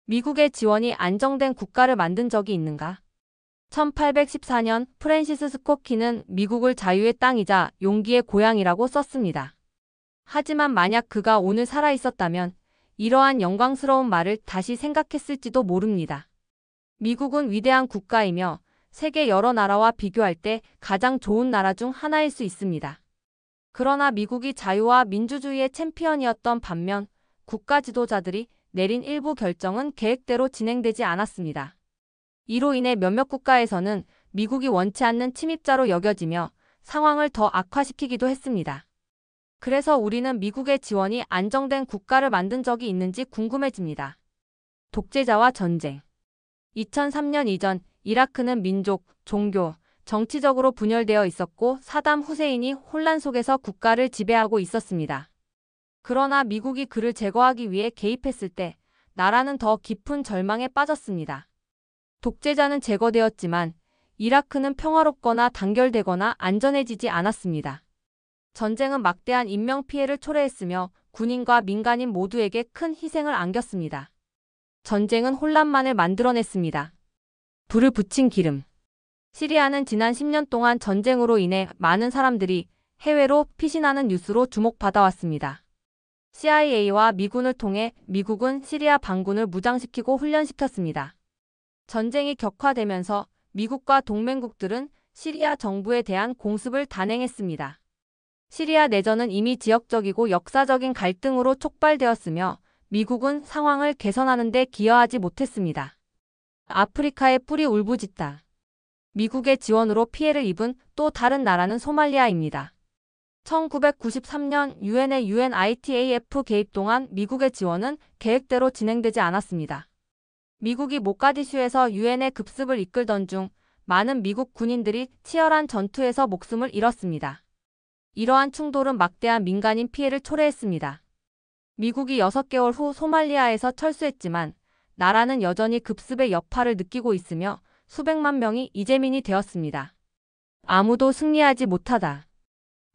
미국의 지원이 안정된 국가를 만든 적이 있는가? 1814년 프랜시스 스코키는 미국을 자유의 땅이자 용기의 고향이라고 썼습니다. 하지만 만약 그가 오늘 살아있었다면 이러한 영광스러운 말을 다시 생각했을지도 모릅니다. 미국은 위대한 국가이며 세계 여러 나라와 비교할 때 가장 좋은 나라 중 하나일 수 있습니다. 그러나 미국이 자유와 민주주의의 챔피언이었던 반면 국가 지도자들이 내린 일부 결정은 계획대로 진행되지 않았습니다. 이로 인해 몇몇 국가에서는 미국이 원치 않는 침입자로 여겨지며 상황을 더 악화시키기도 했습니다. 그래서 우리는 미국의 지원이 안정된 국가를 만든 적이 있는지 궁금해집니다. 독재자와 전쟁. 2003년 이전 이라크는 민족, 종교, 정치적으로 분열되어 있었고 사담 후세인이 혼란 속에서 국가를 지배하고 있었습니다. 그러나 미국이 그를 제거하기 위해 개입했을 때 나라는 더 깊은 절망에 빠졌습니다. 독재자는 제거되었지만 이라크는 평화롭거나 단결되거나 안전해지지 않았습니다. 전쟁은 막대한 인명피해를 초래했으며 군인과 민간인 모두에게 큰 희생을 안겼습니다. 전쟁은 혼란만을 만들어냈습니다. 불을 붙인 기름. 시리아는 지난 10년 동안 전쟁으로 인해 많은 사람들이 해외로 피신하는 뉴스로 주목받아왔습니다. CIA와 미군을 통해 미국은 시리아 반군을 무장시키고 훈련시켰습니다. 전쟁이 격화되면서 미국과 동맹국들은 시리아 정부에 대한 공습을 단행했습니다. 시리아 내전은 이미 지역적이고 역사적인 갈등으로 촉발되었으며 미국은 상황을 개선하는 데 기여하지 못했습니다. 아프리카의 뿌리 울부짖다. 미국의 지원으로 피해를 입은 또 다른 나라는 소말리아입니다. 1993년 유엔의 UNITAF 개입 동안 미국의 지원은 계획대로 진행되지 않았습니다. 미국이 모가디슈에서 유엔의 급습을 이끌던 중 많은 미국 군인들이 치열한 전투에서 목숨을 잃었습니다. 이러한 충돌은 막대한 민간인 피해를 초래했습니다. 미국이 6개월 후 소말리아에서 철수했지만 나라는 여전히 급습의 여파를 느끼고 있으며 수백만 명이 이재민이 되었습니다. 아무도 승리하지 못하다.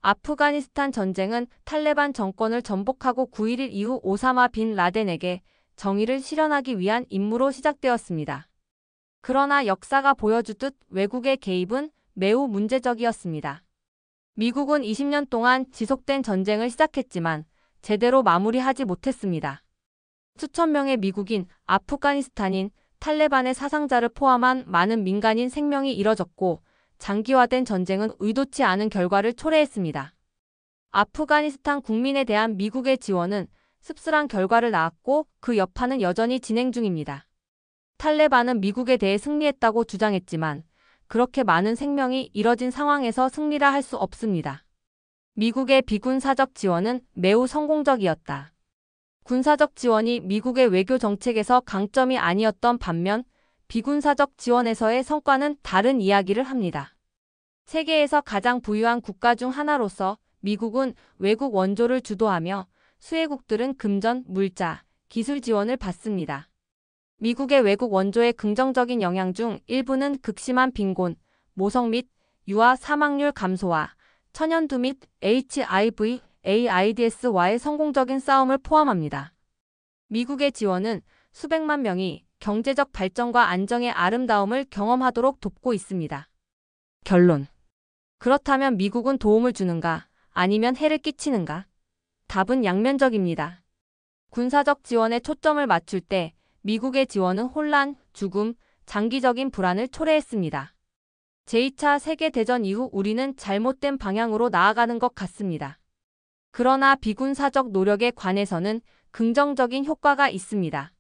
아프가니스탄 전쟁은 탈레반 정권을 전복하고 9.11 이후 오사마 빈 라덴에게 정의를 실현하기 위한 임무로 시작되었습니다. 그러나 역사가 보여주듯 외국의 개입은 매우 문제적이었습니다. 미국은 20년 동안 지속된 전쟁을 시작했지만 제대로 마무리하지 못했습니다. 수천 명의 미국인, 아프가니스탄인, 탈레반의 사상자를 포함한 많은 민간인 생명이 잃어졌고 장기화된 전쟁은 의도치 않은 결과를 초래했습니다. 아프가니스탄 국민에 대한 미국의 지원은 씁쓸한 결과를 낳았고 그 여파는 여전히 진행 중입니다. 탈레반은 미국에 대해 승리했다고 주장했지만 그렇게 많은 생명이 잃어진 상황에서 승리라 할 수 없습니다. 미국의 비군사적 지원은 매우 성공적이었다. 군사적 지원이 미국의 외교 정책에서 강점이 아니었던 반면 비군사적 지원에서의 성과는 다른 이야기를 합니다. 세계에서 가장 부유한 국가 중 하나로서 미국은 외국 원조를 주도하며 수혜국들은 금전, 물자, 기술 지원을 받습니다. 미국의 외국 원조의 긍정적인 영향 중 일부는 극심한 빈곤, 모성 및 유아 사망률 감소와 천연두 및 HIV, AIDS와의 성공적인 싸움을 포함합니다. 미국의 지원은 수백만 명이 경제적 발전과 안정의 아름다움을 경험하도록 돕고 있습니다. 결론. 그렇다면 미국은 도움을 주는가, 아니면 해를 끼치는가? 답은 양면적입니다. 군사적 지원에 초점을 맞출 때 미국의 지원은 혼란, 죽음, 장기적인 불안을 초래했습니다. 제2차 세계대전 이후 우리는 잘못된 방향으로 나아가는 것 같습니다. 그러나 비군사적 노력에 관해서는 긍정적인 효과가 있습니다.